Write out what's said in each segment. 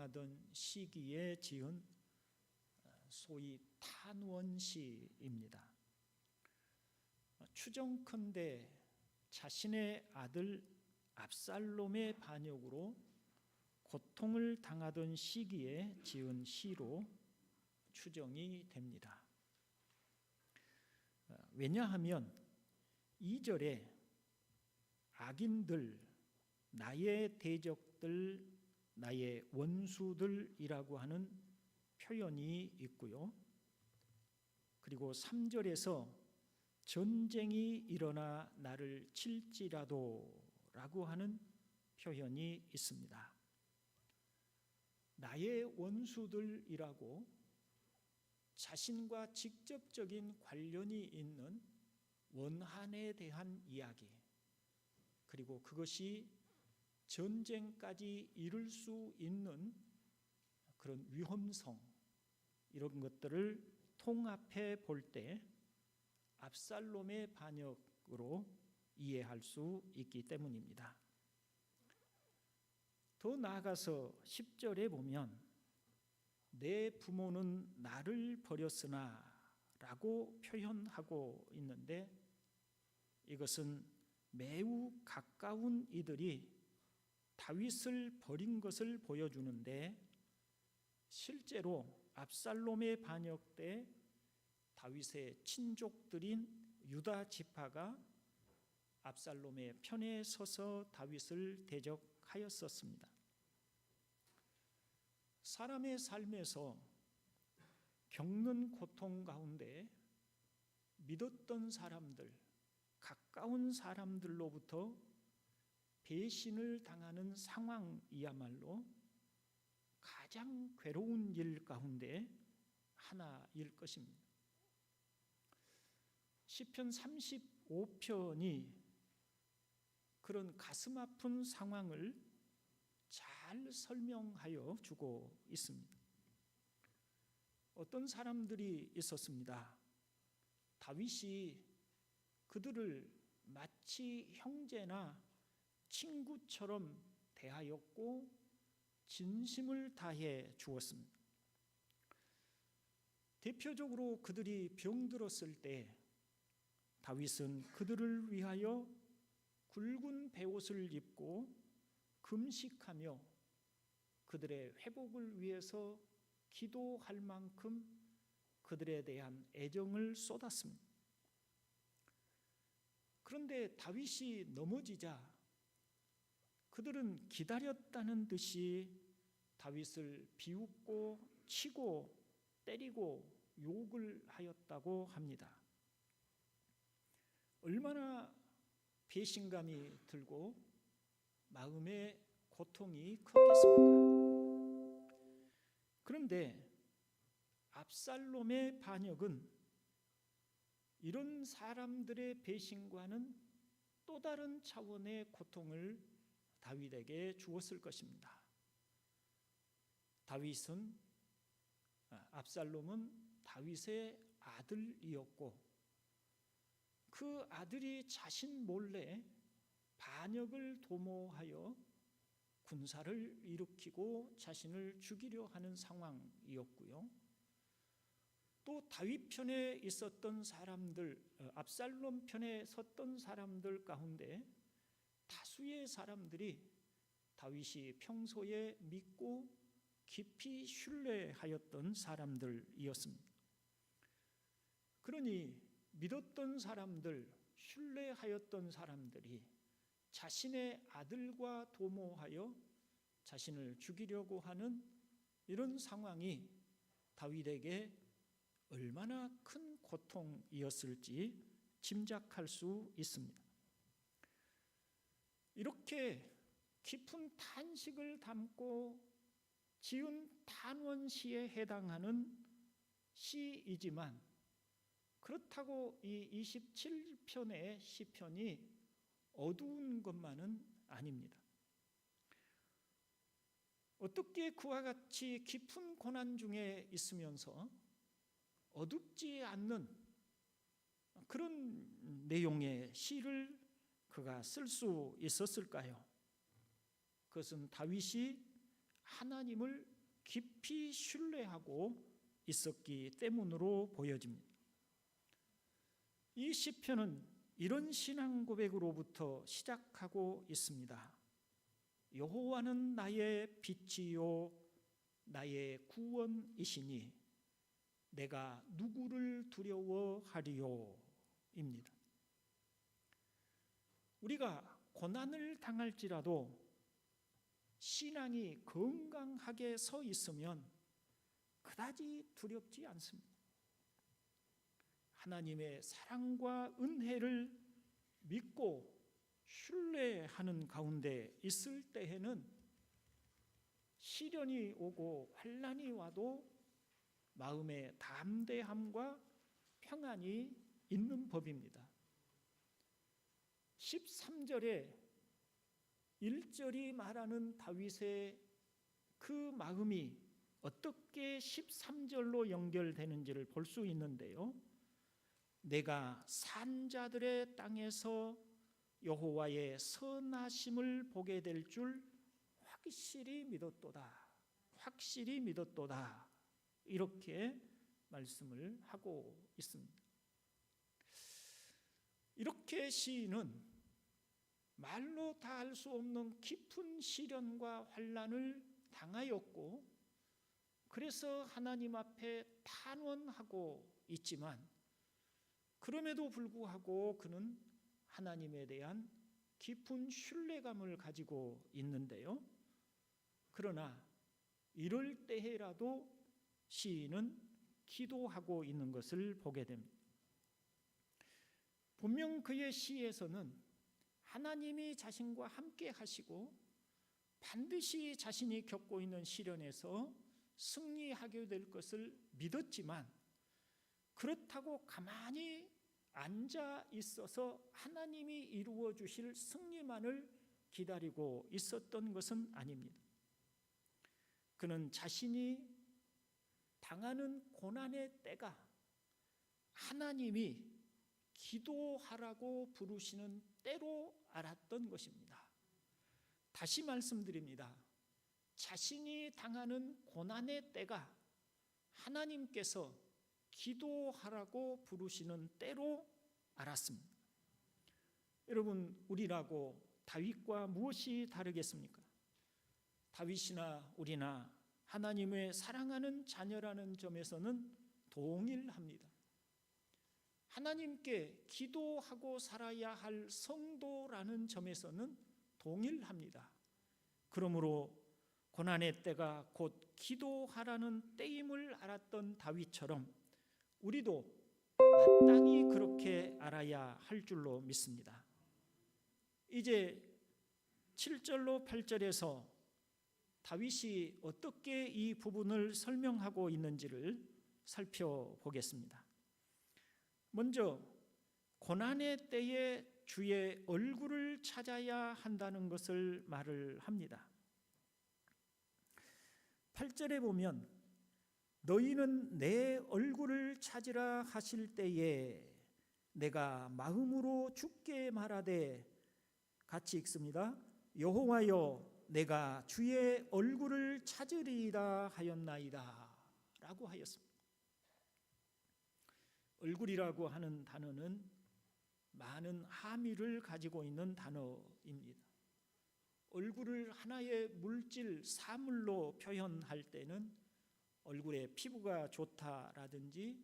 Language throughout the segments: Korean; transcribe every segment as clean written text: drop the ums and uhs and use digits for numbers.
당하던 시기에 지은 소위 탄원시입니다. 추정컨대 자신의 아들 압살롬의 반역으로 고통을 당하던 시기에 지은 시로 추정이 됩니다. 왜냐하면 2절에 악인들, 나의 대적들, 나의 원수들이라고 하는 표현이 있고요. 그리고 3절에서 전쟁이 일어나 나를 칠지라도 라고 하는 표현이 있습니다. 나의 원수들이라고 자신과 직접적인 관련이 있는 원한에 대한 이야기, 그리고 그것이 전쟁까지 이룰 수 있는 그런 위험성, 이런 것들을 통합해 볼 때 압살롬의 반역으로 이해할 수 있기 때문입니다. 더 나아가서 10절에 보면 내 부모는 나를 버렸으나 라고 표현하고 있는데, 이것은 매우 가까운 이들이 다윗을 버린 것을 보여주는데, 실제로 압살롬의 반역 때 다윗의 친족들인 유다 지파가 압살롬의 편에 서서 다윗을 대적하였었습니다. 사람의 삶에서 겪는 고통 가운데 믿었던 사람들, 가까운 사람들로부터 배신을 당하는 상황이야말로 가장 괴로운 일 가운데 하나일 것입니다. 시편 35편이 그런 가슴 아픈 상황을 잘 설명하여 주고 있습니다. 어떤 사람들이 있었습니다. 다윗이 그들을 마치 형제나 친구처럼 대하였고 진심을 다해 주었습니다. 대표적으로 그들이 병들었을 때 다윗은 그들을 위하여 굵은 베옷을 입고 금식하며 그들의 회복을 위해서 기도할 만큼 그들에 대한 애정을 쏟았습니다. 그런데 다윗이 넘어지자 그들은 기다렸다는 듯이 다윗을 비웃고 치고 때리고 욕을 하였다고 합니다. 얼마나 배신감이 들고 마음의 고통이 컸겠습니까? 그런데 압살롬의 반역은 이런 사람들의 배신과는 또 다른 차원의 고통을 다윗에게 주었을 것입니다. 압살롬은 다윗의 아들이었고 그 아들이 자신 몰래 반역을 도모하여 군사를 일으키고 자신을 죽이려 하는 상황이었고요. 또 다윗 편에 있었던 사람들, 압살롬 편에 섰던 사람들 가운데 다수의 사람들이 다윗이 평소에 믿고 깊이 신뢰하였던 사람들이었습니다. 그러니 믿었던 사람들, 신뢰하였던 사람들이 자신의 아들과 도모하여 자신을 죽이려고 하는 이런 상황이 다윗에게 얼마나 큰 고통이었을지 짐작할 수 있습니다. 이렇게 깊은 탄식을 담고 지은 탄원시에 해당하는 시이지만 그렇다고 이 27편의 시편이 어두운 것만은 아닙니다. 어떻게 그와 같이 깊은 고난 중에 있으면서 어둡지 않는 그런 내용의 시를 그가 쓸 수 있었을까요? 그것은 다윗이 하나님을 깊이 신뢰하고 있었기 때문으로 보여집니다. 이 시편은 이런 신앙 고백으로부터 시작하고 있습니다. 여호와는 나의 빛이요 나의 구원이시니 내가 누구를 두려워하리요 입니다. 우리가 고난을 당할지라도 신앙이 건강하게 서 있으면 그다지 두렵지 않습니다. 하나님의 사랑과 은혜를 믿고 신뢰하는 가운데 있을 때에는 시련이 오고 환난이 와도 마음의 담대함과 평안이 있는 법입니다. 13절에 1절이 말하는 다윗의 그 마음이 어떻게 13절로 연결되는지를 볼 수 있는데요. 내가 산자들의 땅에서 여호와의 선하심을 보게 될 줄 확실히 믿었도다. 확실히 믿었도다. 이렇게 말씀을 하고 있습니다. 이렇게 시인은 말로 다 할 수 없는 깊은 시련과 환난을 당하였고, 그래서 하나님 앞에 탄원하고 있지만 그럼에도 불구하고 그는 하나님에 대한 깊은 신뢰감을 가지고 있는데요. 그러나 이럴 때라도 시인은 기도하고 있는 것을 보게 됩니다. 분명 그의 시에서는 하나님이 자신과 함께 하시고 반드시 자신이 겪고 있는 시련에서 승리하게 될 것을 믿었지만, 그렇다고 가만히 앉아 있어서 하나님이 이루어 주실 승리만을 기다리고 있었던 것은 아닙니다. 그는 자신이 당하는 고난의 때가 하나님이 기도하라고 부르시는 때로 알았던 것입니다. 다시 말씀드립니다. 자신이 당하는 고난의 때가 하나님께서 기도하라고 부르시는 때로 알았습니다. 여러분, 우리라고 다윗과 무엇이 다르겠습니까? 다윗이나 우리나 하나님의 사랑하는 자녀라는 점에서는 동일합니다. 하나님께 기도하고 살아야 할 성도라는 점에서는 동일합니다. 그러므로 고난의 때가 곧 기도하라는 때임을 알았던 다윗처럼 우리도 마땅히 그렇게 알아야 할 줄로 믿습니다. 이제 7절로 8절에서 다윗이 어떻게 이 부분을 설명하고 있는지를 살펴보겠습니다. 먼저 고난의 때에 주의 얼굴을 찾아야 한다는 것을 말을 합니다. 8절에 보면 너희는 내 얼굴을 찾으라 하실 때에 내가 마음으로 주께 말하되, 같이 읽습니다. 여호와여 내가 주의 얼굴을 찾으리이다 하였나이다 라고 하였습니다. 얼굴이라고 하는 단어는 많은 함의를 가지고 있는 단어입니다. 얼굴을 하나의 물질, 사물로 표현할 때는 얼굴에 피부가 좋다라든지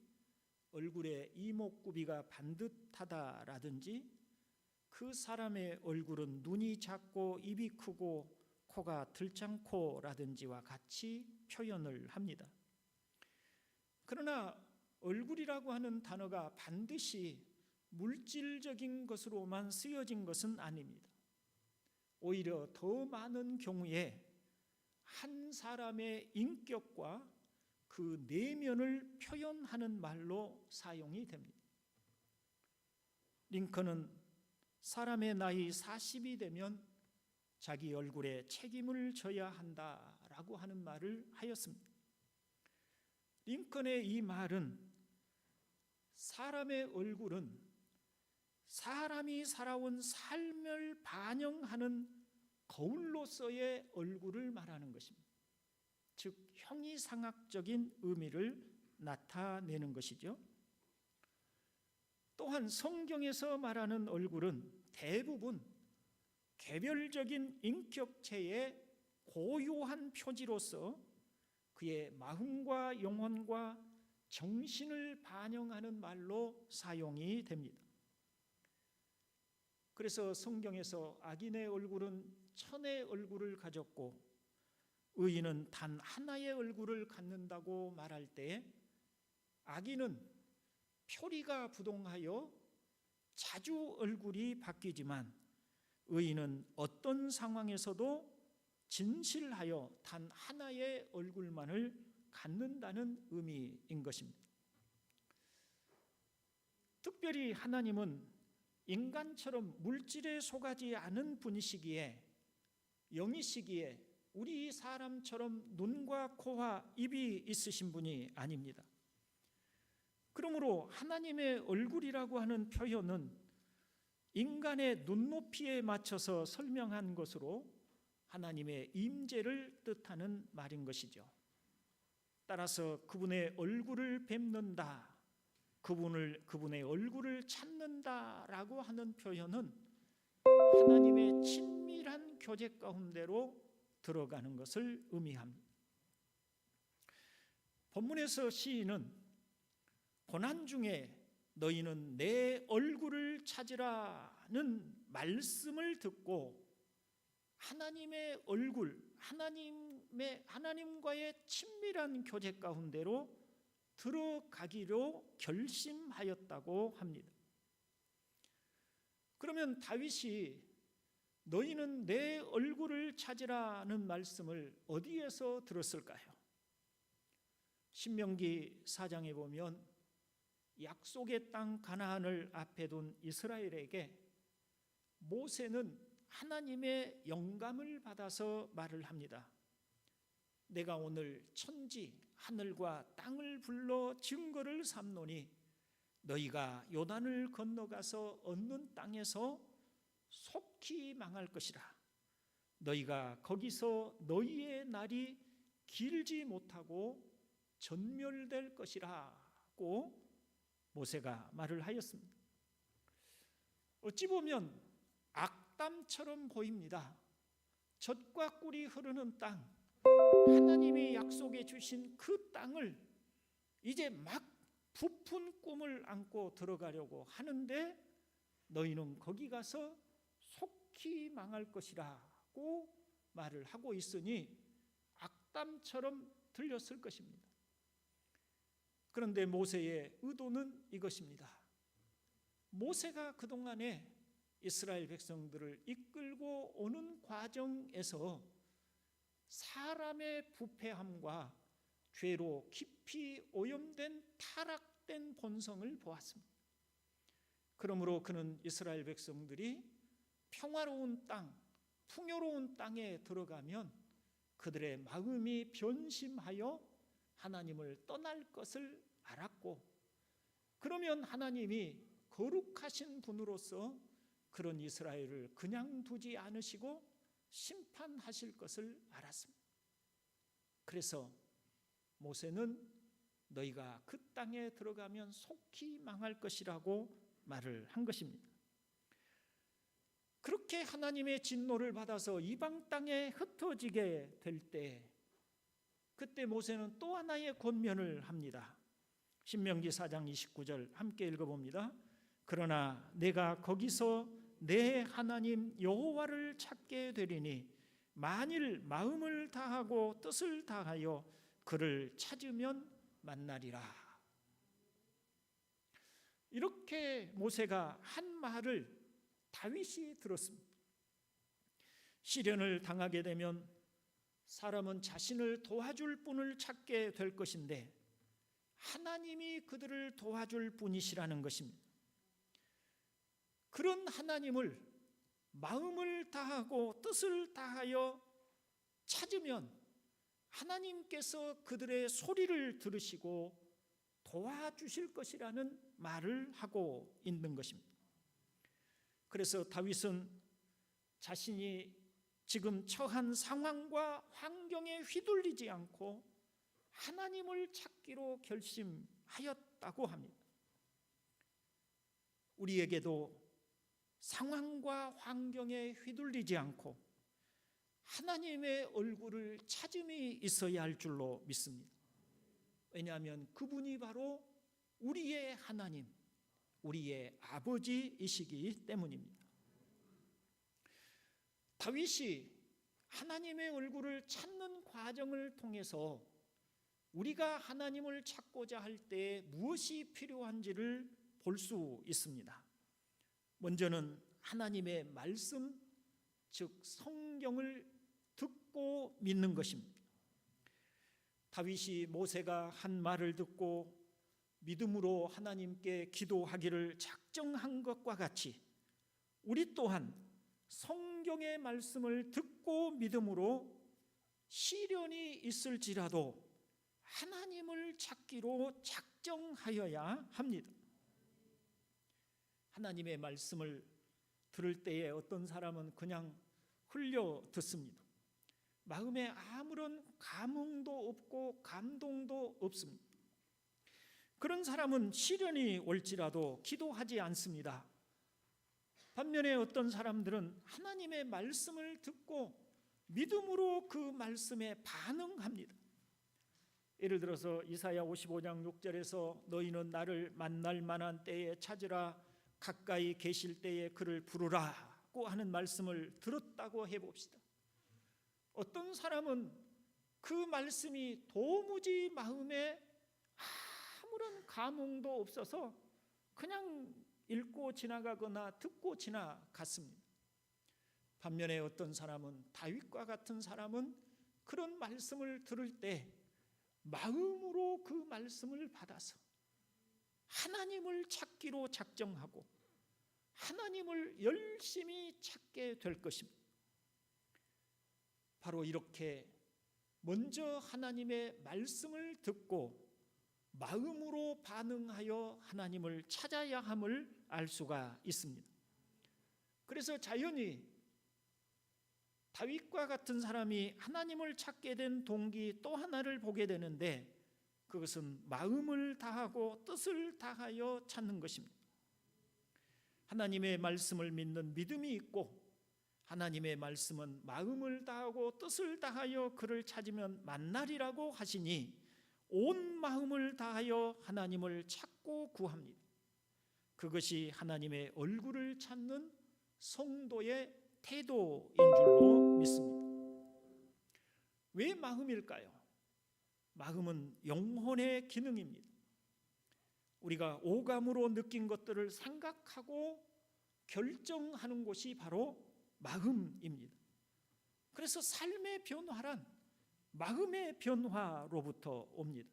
얼굴에 이목구비가 반듯하다라든지 그 사람의 얼굴은 눈이 작고 입이 크고 코가 들창코라든지와 같이 표현을 합니다. 그러나 얼굴이라고 하는 단어가 반드시 물질적인 것으로만 쓰여진 것은 아닙니다. 오히려 더 많은 경우에 한 사람의 인격과 그 내면을 표현하는 말로 사용이 됩니다. 링컨은 사람의 나이 40이 되면 자기 얼굴에 책임을 져야 한다라고 하는 말을 하였습니다. 링컨의 이 말은 사람의 얼굴은 사람이 살아온 삶을 반영하는 거울로서의 얼굴을 말하는 것입니다. 즉 형이상학적인 의미를 나타내는 것이죠. 또한 성경에서 말하는 얼굴은 대부분 개별적인 인격체의 고유한 표지로서 그의 마음과 영혼과 정신을 반영하는 말로 사용이 됩니다. 그래서 성경에서 악인의 얼굴은 천의 얼굴을 가졌고 의인은 단 하나의 얼굴을 갖는다고 말할 때 악인은 표리가 부동하여 자주 얼굴이 바뀌지만 의인은 어떤 상황에서도 진실하여 단 하나의 얼굴만을 갖는다는 의미인 것입니다. 특별히 하나님은 인간처럼 물질에 속하지 않은 분이시기에 영이시기에 우리 사람처럼 눈과 코와 입이 있으신 분이 아닙니다. 그러므로 하나님의 얼굴이라고 하는 표현은 인간의 눈높이에 맞춰서 설명한 것으로 하나님의 임재를 뜻하는 말인 것이죠. 따라서 그분의 얼굴을 뵙는다, 그분의 얼굴을 찾는다라고 하는 표현은 하나님의 친밀한 교제 가운데로 들어가는 것을 의미합니다. 본문에서 시인은 고난 중에 너희는 내 얼굴을 찾으라는 말씀을 듣고 하나님의 얼굴, 하나님과의 친밀한 교제 가운데로 들어가기로 결심하였다고 합니다. 그러면 다윗이 너희는 내 얼굴을 찾으라는 말씀을 어디에서 들었을까요? 신명기 4장에 보면 약속의 땅 가나안을 앞에 둔 이스라엘에게 모세는 하나님의 영감을 받아서 말을 합니다. 내가 오늘 천지 하늘과 땅을 불러 증거를 삼노니 너희가 요단을 건너가서 얻는 땅에서 속히 망할 것이라. 너희가 거기서 너희의 날이 길지 못하고 전멸될 것이라고 모세가 말을 하였습니다. 어찌 보면 악담처럼 보입니다. 젖과 꿀이 흐르는 땅, 하나님이 약속해 주신 그 땅을 이제 막 부푼 꿈을 안고 들어가려고 하는데 너희는 거기 가서 속히 망할 것이라고 말을 하고 있으니 악담처럼 들렸을 것입니다. 그런데 모세의 의도는 이것입니다. 모세가 그동안에 이스라엘 백성들을 이끌고 오는 과정에서 사람의 부패함과 죄로 깊이 오염된 타락된 본성을 보았습니다. 그러므로 그는 이스라엘 백성들이 평화로운 땅, 풍요로운 땅에 들어가면 그들의 마음이 변심하여 하나님을 떠날 것을 알았고, 그러면 하나님이 거룩하신 분으로서 그런 이스라엘을 그냥 두지 않으시고 심판하실 것을 알았습니다. 그래서 모세는 너희가 그 땅에 들어가면 속히 망할 것이라고 말을 한 것입니다. 그렇게 하나님의 진노를 받아서 이방 땅에 흩어지게 될 때, 그때 모세는 또 하나의 권면을 합니다. 신명기 4장 29절 함께 읽어봅니다. 그러나 내가 거기서 내 하나님 여호와를 찾게 되리니 만일 마음을 다하고 뜻을 다하여 그를 찾으면 만나리라. 이렇게 모세가 한 말을 다윗이 들었습니다. 시련을 당하게 되면 사람은 자신을 도와줄 분을 찾게 될 것인데 하나님이 그들을 도와줄 분이시라는 것입니다. 그런 하나님을 마음을 다하고 뜻을 다하여 찾으면 하나님께서 그들의 소리를 들으시고 도와주실 것이라는 말을 하고 있는 것입니다. 그래서 다윗은 자신이 지금 처한 상황과 환경에 휘둘리지 않고 하나님을 찾기로 결심하였다고 합니다. 우리에게도 상황과 환경에 휘둘리지 않고 하나님의 얼굴을 찾음이 있어야 할 줄로 믿습니다. 왜냐하면 그분이 바로 우리의 하나님, 우리의 아버지이시기 때문입니다. 다윗이 하나님의 얼굴을 찾는 과정을 통해서 우리가 하나님을 찾고자 할 때 무엇이 필요한지를 볼 수 있습니다. 먼저는 하나님의 말씀, 즉 성경을 듣고 믿는 것입니다. 다윗이 모세가 한 말을 듣고 믿음으로 하나님께 기도하기를 작정한 것과 같이 우리 또한 성경의 말씀을 듣고 믿음으로 시련이 있을지라도 하나님을 찾기로 작정하여야 합니다. 하나님의 말씀을 들을 때에 어떤 사람은 그냥 흘려 듣습니다. 마음에 아무런 감흥도 없고 감동도 없습니다. 그런 사람은 시련이 올지라도 기도하지 않습니다. 반면에 어떤 사람들은 하나님의 말씀을 듣고 믿음으로 그 말씀에 반응합니다. 예를 들어서 이사야 55장 6절에서 너희는 나를 만날 만한 때에 찾으라, 가까이 계실 때에 그를 부르라고 하는 말씀을 들었다고 해봅시다. 어떤 사람은 그 말씀이 도무지 마음에 아무런 감흥도 없어서 그냥 읽고 지나가거나 듣고 지나갔습니다. 반면에 어떤 사람은, 다윗과 같은 사람은 그런 말씀을 들을 때 마음으로 그 말씀을 받아서 하나님을 찾기로 작정하고 하나님을 열심히 찾게 될 것입니다. 바로 이렇게 먼저 하나님의 말씀을 듣고 마음으로 반응하여 하나님을 찾아야 함을 알 수가 있습니다. 그래서 자연히 다윗과 같은 사람이 하나님을 찾게 된 동기 또 하나를 보게 되는데, 그것은 마음을 다하고 뜻을 다하여 찾는 것입니다. 하나님의 말씀을 믿는 믿음이 있고 하나님의 말씀은 마음을 다하고 뜻을 다하여 그를 찾으면 만나리라고 하시니 온 마음을 다하여 하나님을 찾고 구합니다. 그것이 하나님의 얼굴을 찾는 성도의 태도인 줄로 믿습니다. 왜 마음일까요? 마음은 영혼의 기능입니다. 우리가 오감으로 느낀 것들을 생각하고 결정하는 곳이 바로 마음입니다. 그래서 삶의 변화란 마음의 변화로부터 옵니다.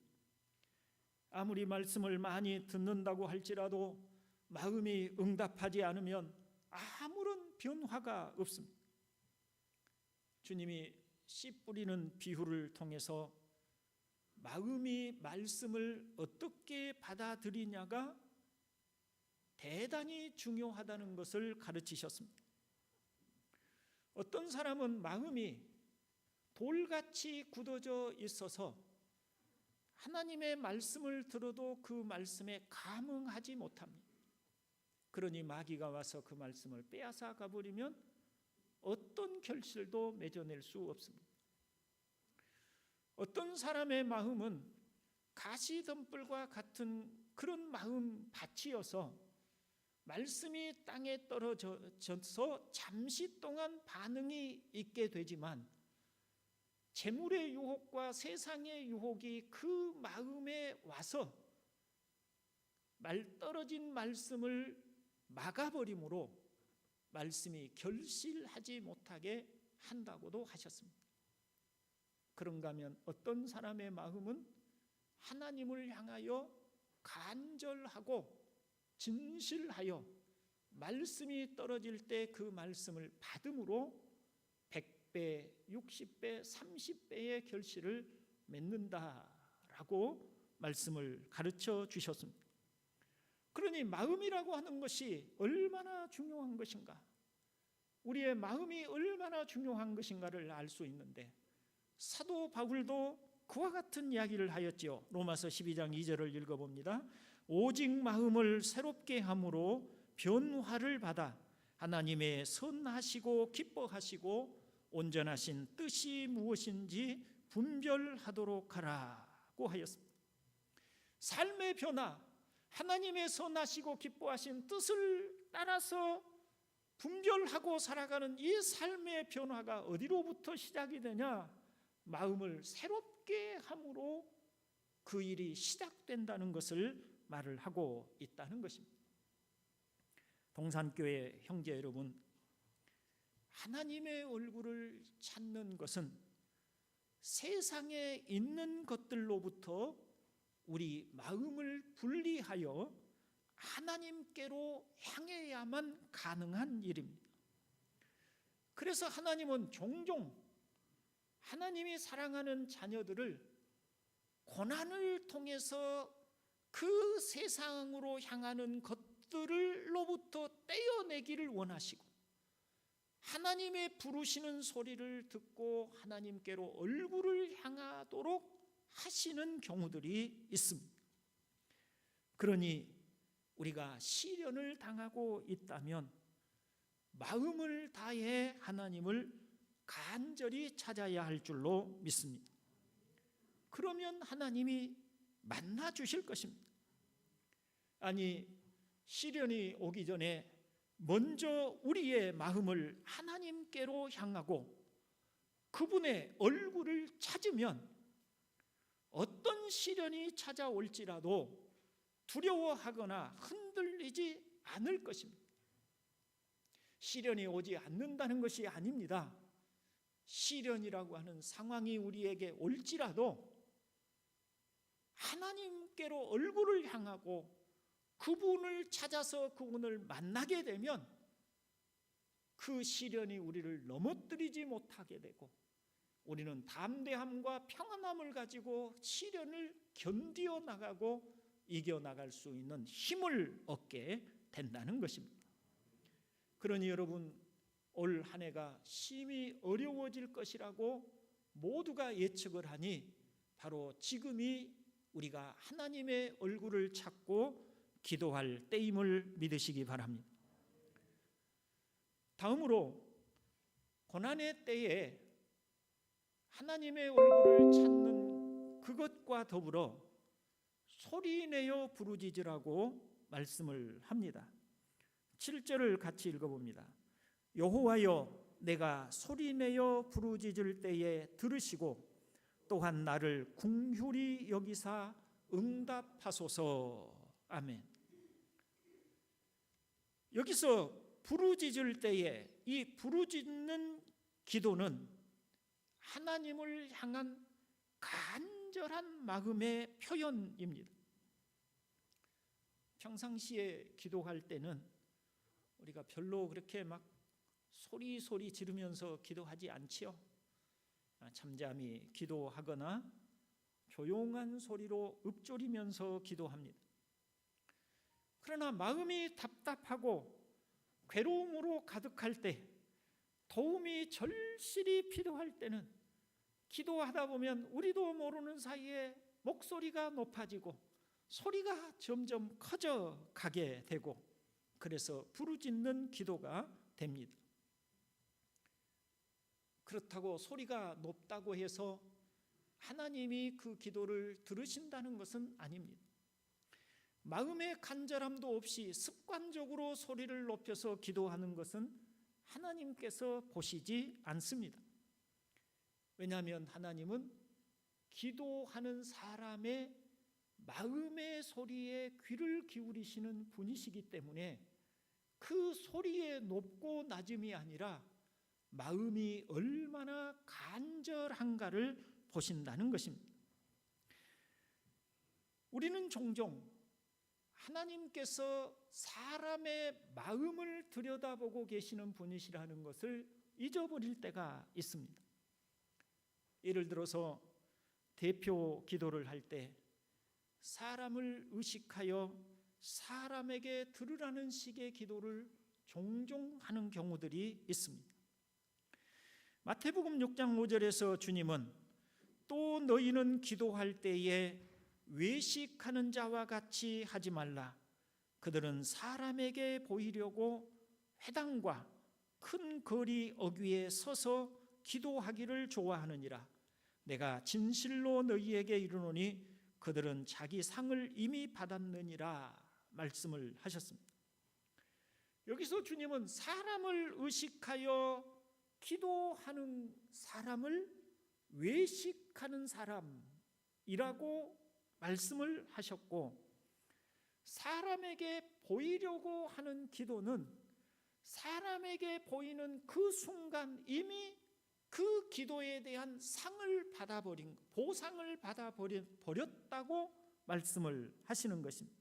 아무리 말씀을 많이 듣는다고 할지라도 마음이 응답하지 않으면 아무런 변화가 없습니다. 주님이 씨 뿌리는 비유를 통해서 마음이 말씀을 어떻게 받아들이냐가 대단히 중요하다는 것을 가르치셨습니다. 어떤 사람은 마음이 돌같이 굳어져 있어서 하나님의 말씀을 들어도 그 말씀에 감흥하지 못합니다. 그러니 마귀가 와서 그 말씀을 빼앗아 가버리면 어떤 결실도 맺어낼 수 없습니다. 어떤 사람의 마음은 가시덤불과 같은 그런 마음 밭이어서 말씀이 땅에 떨어져서 잠시 동안 반응이 있게 되지만 재물의 유혹과 세상의 유혹이 그 마음에 와서 떨어진 말씀을 막아버림으로 말씀이 결실하지 못하게 한다고도 하셨습니다. 그런가 하면 어떤 사람의 마음은 하나님을 향하여 간절하고 진실하여 말씀이 떨어질 때 그 말씀을 받음으로 100배, 60배, 30배의 결실을 맺는다라고 말씀을 가르쳐 주셨습니다. 그러니 마음이라고 하는 것이 얼마나 중요한 것인가. 우리의 마음이 얼마나 중요한 것인가를 알 수 있는데, 사도 바울도 그와 같은 이야기를 하였지요. 로마서 12장 2절을 읽어봅니다. 오직 마음을 새롭게 함으로 변화를 받아 하나님의 선하시고 기뻐하시고 온전하신 뜻이 무엇인지 분별하도록 하라고 하였습니다. 삶의 변화, 하나님의 선하시고 기뻐하신 뜻을 따라서 분별하고 살아가는 이 삶의 변화가 어디로부터 시작이 되냐? 마음을 새롭게 함으로 그 일이 시작된다는 것을 말을 하고 있다는 것입니다. 동산교회 형제 여러분, 하나님의 얼굴을 찾는 것은 세상에 있는 것들로부터 우리 마음을 분리하여 하나님께로 향해야만 가능한 일입니다. 그래서 하나님은 종종 하나님이 사랑하는 자녀들을 고난을 통해서 그 세상으로 향하는 것들로부터 떼어내기를 원하시고, 하나님의 부르시는 소리를 듣고 하나님께로 얼굴을 향하도록 하시는 경우들이 있습니다. 그러니 우리가 시련을 당하고 있다면 마음을 다해 하나님을 간절히 찾아야 할 줄로 믿습니다. 그러면 하나님이 만나 주실 것입니다. 아니, 시련이 오기 전에 먼저 우리의 마음을 하나님께로 향하고 그분의 얼굴을 찾으면 어떤 시련이 찾아올지라도 두려워하거나 흔들리지 않을 것입니다. 시련이 오지 않는다는 것이 아닙니다. 시련이라고 하는 상황이 우리에게 올지라도 하나님께로 얼굴을 향하고 그분을 찾아서 그분을 만나게 되면 그 시련이 우리를 넘어뜨리지 못하게 되고 우리는 담대함과 평안함을 가지고 시련을 견디어 나가고 이겨나갈 수 있는 힘을 얻게 된다는 것입니다. 그러니 여러분, 올 한 해가 심히 어려워질 것이라고 모두가 예측을 하니 바로 지금이 우리가 하나님의 얼굴을 찾고 기도할 때임을 믿으시기 바랍니다. 다음으로 고난의 때에 하나님의 얼굴을 찾는 그것과 더불어 소리내어 부르짖으라고 말씀을 합니다. 7절을 같이 읽어봅니다. 여호와여, 내가 소리내어 부르짖을 때에 들으시고 또한 나를 긍휼히 여기사 응답하소서. 아멘. 여기서 부르짖을 때에 이 부르짖는 기도는 하나님을 향한 간절한 마음의 표현입니다. 평상시에 기도할 때는 우리가 별로 그렇게 막 소리 지르면서 기도하지 않지요. 잠잠히 기도하거나 조용한 소리로 읊조리면서 기도합니다. 그러나 마음이 답답하고 괴로움으로 가득할 때, 도움이 절실히 필요할 때는 기도하다 보면 우리도 모르는 사이에 목소리가 높아지고 소리가 점점 커져 가게 되고, 그래서 부르짖는 기도가 됩니다. 그렇다고 소리가 높다고 해서 하나님이 그 기도를 들으신다는 것은 아닙니다. 마음의 간절함도 없이 습관적으로 소리를 높여서 기도하는 것은 하나님께서 보시지 않습니다. 왜냐하면 하나님은 기도하는 사람의 마음의 소리에 귀를 기울이시는 분이시기 때문에 그 소리의 높고 낮음이 아니라 마음이 얼마나 간절한가를 보신다는 것입니다. 우리는 종종 하나님께서 사람의 마음을 들여다보고 계시는 분이시라는 것을 잊어버릴 때가 있습니다. 예를 들어서 대표 기도를 할 때 사람을 의식하여 사람에게 들으라는 식의 기도를 종종 하는 경우들이 있습니다. 마태복음 6장 5절에서 주님은 또 너희는 기도할 때에 외식하는 자와 같이 하지 말라. 그들은 사람에게 보이려고 회당과 큰 거리 어귀에 서서 기도하기를 좋아하느니라. 내가 진실로 너희에게 이르노니 그들은 자기 상을 이미 받았느니라 말씀을 하셨습니다. 여기서 주님은 사람을 의식하여 기도하는 사람을 외식하는 사람이라고 말씀을 하셨고, 사람에게 보이려고 하는 기도는 사람에게 보이는 그 순간 이미 그 기도에 대한 상을 받아버린, 보상을 받아버렸다고 말씀을 하시는 것입니다.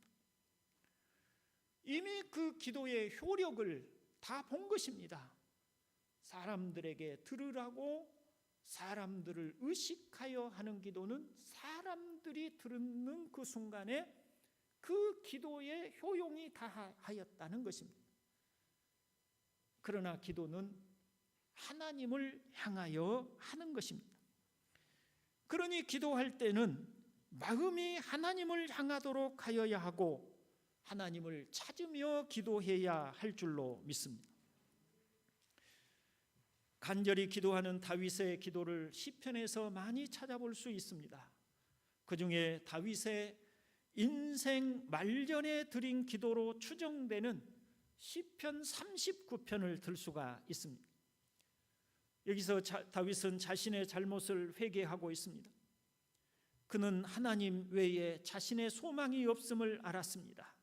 이미 그 기도의 효력을 다 본 것입니다. 사람들에게 들으라고 사람들을 의식하여 하는 기도는 사람들이 듣는 그 순간에 그 기도의 효용이 다하였다는 것입니다. 그러나 기도는 하나님을 향하여 하는 것입니다. 그러니 기도할 때는 마음이 하나님을 향하도록 하여야 하고 하나님을 찾으며 기도해야 할 줄로 믿습니다. 간절히 기도하는 다윗의 기도를 시편에서 많이 찾아볼 수 있습니다. 그중에 다윗의 인생 말년에 드린 기도로 추정되는 시편 39편을 들 수가 있습니다. 여기서 다윗은 자신의 잘못을 회개하고 있습니다. 그는 하나님 외에 자신의 소망이 없음을 알았습니다.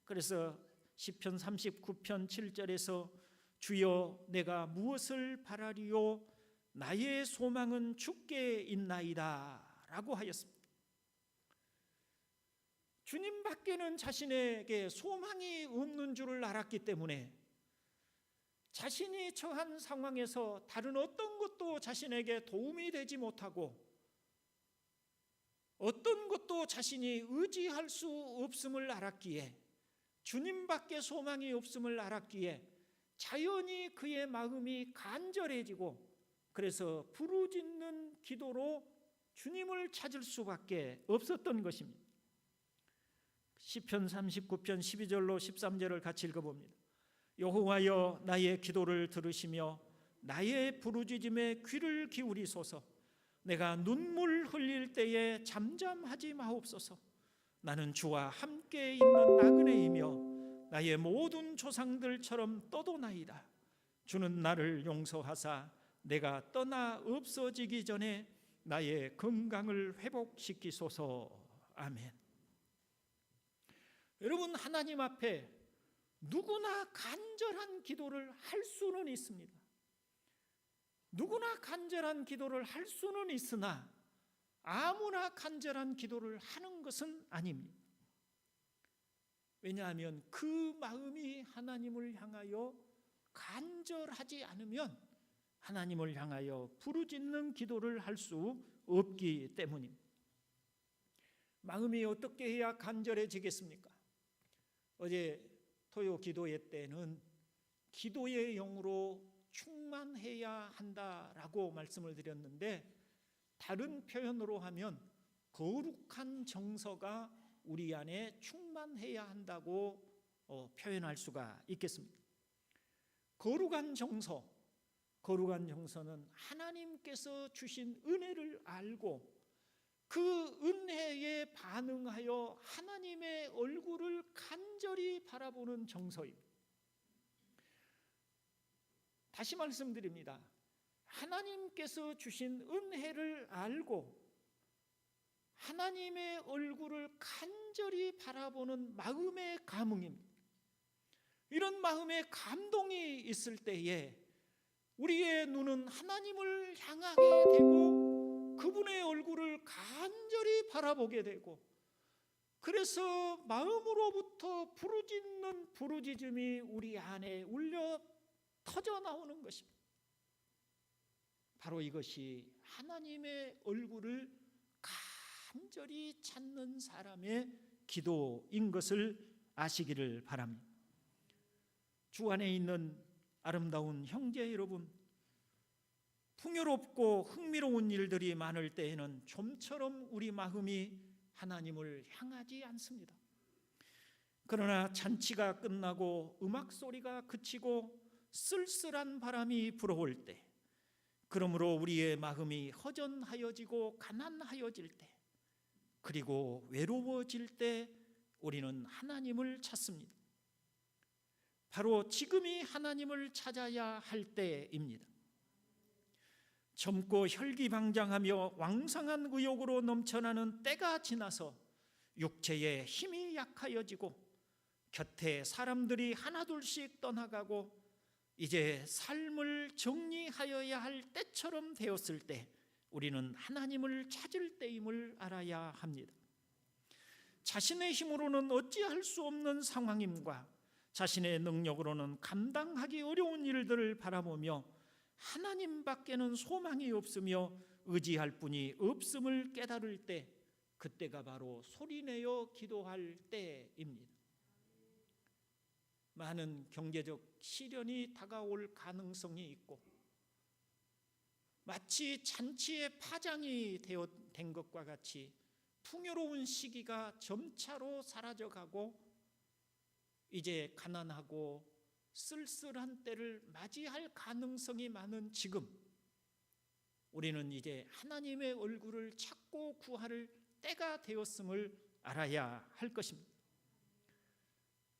그래서 시편 39편 7절에서 주여 내가 무엇을 바라리요 나의 소망은 주께 있나이다 라고 하였습니다. 주님밖에는 자신에게 소망이 없는 줄을 알았기 때문에 자신이 처한 상황에서 다른 어떤 것도 자신에게 도움이 되지 못하고 어떤 것도 자신이 의지할 수 없음을 알았기에, 주님밖에 소망이 없음을 알았기에 자연히 그의 마음이 간절해지고, 그래서 부르짖는 기도로 주님을 찾을 수밖에 없었던 것입니다. 시편 39편 12절로 13절을 같이 읽어봅니다. 여호와여 나의 기도를 들으시며 나의 부르짖음에 귀를 기울이소서. 내가 눈물 흘릴 때에 잠잠하지 마옵소서. 나는 주와 함께 있는 나그네이며 나의 모든 조상들처럼 떠도나이다. 주는 나를 용서하사 내가 떠나 없어지기 전에 나의 건강을 회복시키소서. 아멘. 여러분, 하나님 앞에 누구나 간절한 기도를 할 수는 있습니다. 누구나 간절한 기도를 할 수는 있으나 아무나 간절한 기도를 하는 것은 아닙니다. 왜냐하면 그 마음이 하나님을 향하여 간절하지 않으면 하나님을 향하여 부르짖는 기도를 할 수 없기 때문입니다. 마음이 어떻게 해야 간절해지겠습니까? 어제 토요 기도회 때는 기도의 영으로 충만해야 한다라고 말씀을 드렸는데, 다른 표현으로 하면 거룩한 정서가 우리 안에 충만해야 한다고 표현할 수가 있겠습니다. 거룩한 정서는 하나님께서 주신 은혜를 알고 그 은혜에 반응하여 하나님의 얼굴을 간절히 바라보는 정서입니다. 다시 말씀드립니다. 하나님께서 주신 은혜를 알고 하나님의 얼굴을 간절히 바라보는 마음의 감흥입니다. 이런 마음의 감동이 있을 때에 우리의 눈은 하나님을 향하게 되고 그분의 얼굴을 간절히 바라보게 되고, 그래서 마음으로부터 부르짖는 부르짖음이 우리 안에 울려 터져 나오는 것입니다. 바로 이것이 하나님의 얼굴을 간절히 찾는 사람의 기도인 것을 아시기를 바랍니다. 주 안에 있는 아름다운 형제 여러분, 풍요롭고 흥미로운 일들이 많을 때에는 좀처럼 우리 마음이 하나님을 향하지 않습니다. 그러나 잔치가 끝나고 음악 소리가 그치고 쓸쓸한 바람이 불어올 때, 그러므로 우리의 마음이 허전하여지고 가난하여질 때, 그리고 외로워질 때 우리는 하나님을 찾습니다. 바로 지금이 하나님을 찾아야 할 때입니다. 젊고 혈기방장하며 왕성한 의욕으로 넘쳐나는 때가 지나서 육체의 힘이 약하여지고 곁에 사람들이 하나둘씩 떠나가고 이제 삶을 정리하여야 할 때처럼 되었을 때 우리는 하나님을 찾을 때임을 알아야 합니다. 자신의 힘으로는 어찌할 수 없는 상황임과 자신의 능력으로는 감당하기 어려운 일들을 바라보며 하나님밖에는 소망이 없으며 의지할 분이 없음을 깨달을 때, 그때가 바로 소리내어 기도할 때입니다. 많은 경제적 시련이 다가올 가능성이 있고 마치 잔치의 파장이 된 것과 같이 풍요로운 시기가 점차로 사라져가고 이제 가난하고 쓸쓸한 때를 맞이할 가능성이 많은 지금, 우리는 이제 하나님의 얼굴을 찾고 구할 때가 되었음을 알아야 할 것입니다.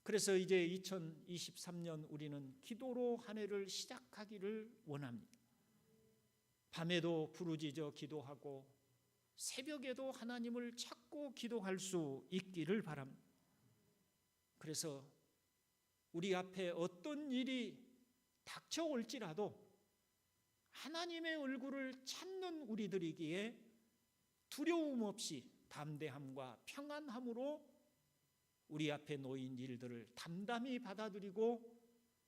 그래서 이제 2023년 우리는 기도로 한 해를 시작하기를 원합니다. 밤에도 부르짖어 기도하고 새벽에도 하나님을 찾고 기도할 수 있기를 바랍니다. 그래서 우리 앞에 어떤 일이 닥쳐올지라도 하나님의 얼굴을 찾는 우리들이기에 두려움 없이 담대함과 평안함으로 우리 앞에 놓인 일들을 담담히 받아들이고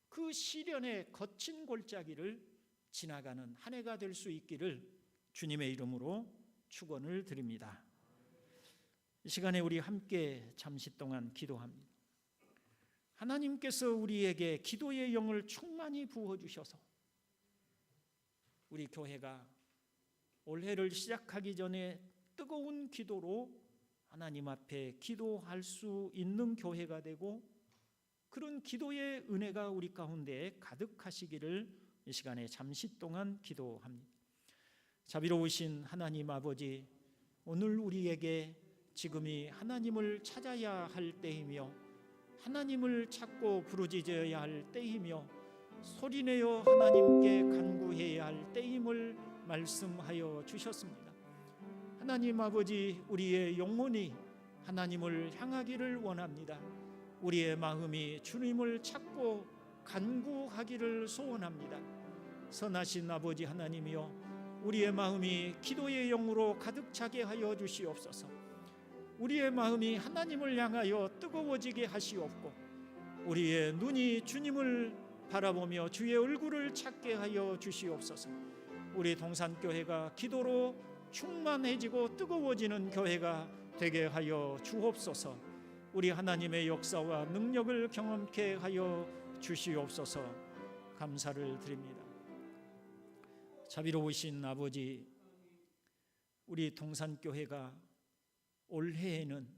그 시련의 거친 골짜기를 지나가는 한 해가 될 수 있기를 주님의 이름으로 축원을 드립니다. 이 시간에 우리 함께 잠시 동안 기도합니다. 하나님께서 우리에게 기도의 영을 충만히 부어주셔서 우리 교회가 올해를 시작하기 전에 뜨거운 기도로 하나님 앞에 기도할 수 있는 교회가 되고 그런 기도의 은혜가 우리 가운데 가득하시기를 이 시간에 잠시 동안 기도합니다. 자비로우신 하나님 아버지, 오늘 우리에게 지금이 하나님을 찾아야 할 때이며 하나님을 찾고 부르짖어야 할 때이며 소리내어 하나님께 간구해야 할 때임을 말씀하여 주셨습니다. 하나님 아버지, 우리의 영혼이 하나님을 향하기를 원합니다. 우리의 마음이 주님을 찾고 간구하기를 소원합니다. 선하신 아버지 하나님이여, 우리의 마음이 기도의 영으로 가득 차게 하여 주시옵소서. 우리의 마음이 하나님을 향하여 뜨거워지게 하시옵고 우리의 눈이 주님을 바라보며 주의 얼굴을 찾게 하여 주시옵소서. 우리 동산교회가 기도로 충만해지고 뜨거워지는 교회가 되게 하여 주옵소서. 우리 하나님의 역사와 능력을 경험케 하여 주시옵소서. 감사를 드립니다. 자비로우신 아버지, 우리 동산교회가 올해에는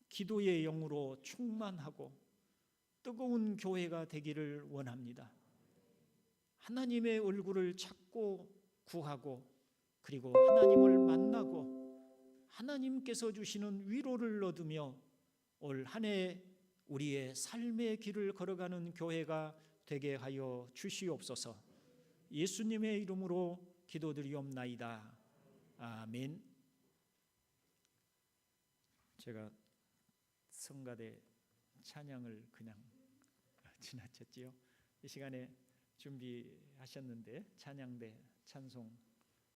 기도의 영으로 충만하고 뜨거운 교회가 되기를 원합니다. 하나님의 얼굴을 찾고 구하고 그리고 하나님을 만나고 하나님께서 주시는 위로를 얻으며 올 한 해 우리의 삶의 길을 걸어가는 교회가 되게 하여 주시옵소서. 예수님의 이름으로 기도드리옵나이다. 아멘. 제가 성가대 찬양을 그냥 지나쳤지요. 이 시간에 준비하셨는데 찬양대 찬송